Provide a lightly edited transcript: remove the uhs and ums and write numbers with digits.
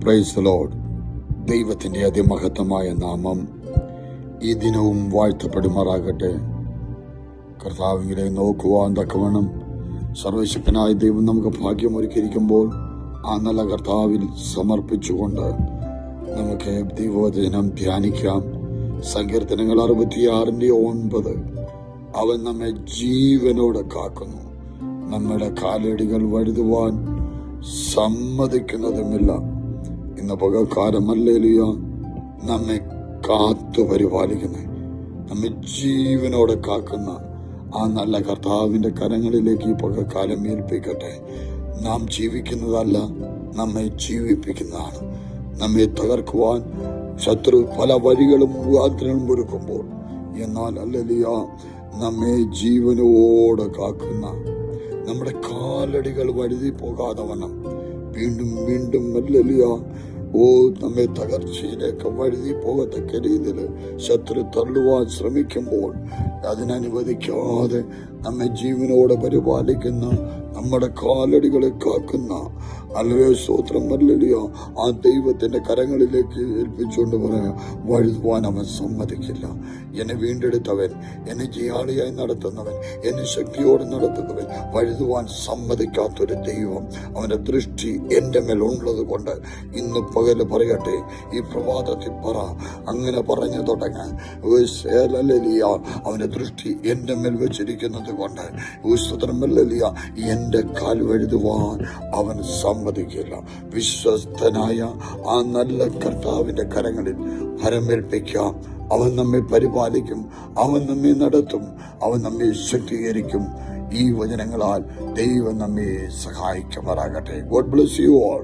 Praise the Lord. ദൈവത്തിന്റെ അതിമഹത്തമായ നാമം ഈ ദിനവും വാഴ്ത്തപ്പെടുമാറാകട്ടെ. കർത്താവിനെ നോക്കുവാൻ തക്കവണ്ണം സർവശക്തനായ ദൈവം നമുക്ക് ഭാഗ്യമൊരുക്കിയിരിക്കുമ്പോൾ ആ നല്ല കർത്താവിൽ സമർപ്പിച്ചുകൊണ്ട് നമുക്ക് ദൈവവചനം ധ്യാനിക്കാം. സങ്കീർത്തനങ്ങൾ 66:9. അവൻ നമ്മെ ജീവനോടെ കാക്കുന്നു, നമ്മുടെ കാലടികൾ വഴുതുവാൻ സമ്മതിക്കുന്നതുമില്ല. ഇന്ന് പകൽക്കാലം ഹല്ലേലൂയ നമ്മെ കാത്തു പരിപാലിക്കുന്ന, നമ്മെ ജീവനോടെ കാക്കുന്ന ആ നല്ല കർത്താവിന്റെ കരങ്ങളിലേക്ക് ഈ പകൽക്കാലം ഏൽപ്പിക്കട്ടെ. നാം ജീവിക്കുന്നതല്ല, നമ്മെ ജീവിപ്പിക്കുന്നതാണ്. നമ്മെ തകർക്കുവാൻ ശത്രു പല വഴികളും മുഖാന്തരങ്ങളും ഒരുക്കുമ്പോൾ, എന്നാൽ ഹല്ലേലൂയ നമ്മെ ജീവനോടെ കാക്കുന്ന, നമ്മുടെ കാലടികൾ വഴുതി പോകാതെ വണ്ണം വീണ്ടും വീണ്ടും ഹല്ലേലൂയ നമ്മെ തകർച്ചയിലേക്ക് വഴുതി പോകത്തക്ക രീതിയിൽ ശത്രു തള്ളുവാൻ ശ്രമിക്കുമ്പോൾ അതിനനുവദിക്കാതെ നമ്മെ ജീവനോടെ പരിപാലിക്കുന്ന, നമ്മുടെ കാലടികളെ കാക്കുന്ന ഹല്ലേലൂയ സ്തോത്രം ഹല്ലേലൂയ ആ ദൈവത്തിന്റെ കരങ്ങളിലേക്ക് ഏൽപ്പിച്ചുകൊണ്ട് പറയാം, വഴുതുവാൻ അവൻ സമ്മതിക്കില്ല. എന്നെ വീണ്ടെടുത്തവൻ, എന്നെ ജിയാളിയായി നടത്തുന്നവൻ, എന്നെ ശക്തിയോടെ നടത്തുന്നവൻ വഴുതുവാൻ സമ്മതിക്കാത്തൊരു ദൈവം. അവന്റെ ദൃഷ്ടി എന്റെ മേൽ ഉള്ളത് കൊണ്ട് ഇന്ന് പകല് പറയട്ടെ, ഈ പ്രഭാതത്തിൽ പറ, അങ്ങനെ പറഞ്ഞു തുടങ്ങാൻ അവന്റെ ദൃഷ്ടി എന്റെ മേൽ വെച്ചിരിക്കുന്നത് കൊണ്ട് എന്റെ കാൽ വഴുതുവാൻ അവൻ സമ്മതിക്കില്ല. വിശ്വസ്തനായ ആ നല്ല കർത്താവിന്റെ കരങ്ങളിൽ ഭരമേൽപ്പിക്കാം. അവൻ നമ്മെ പരിപാലിക്കും, അവൻ നമ്മെ നടത്തും, അവൻ നമ്മെ ശക്തീകരിക്കും. ഈ വചനങ്ങളാൽ ദൈവം നമ്മെ സഹായിക്കുമാറാകട്ടെ. God bless you all.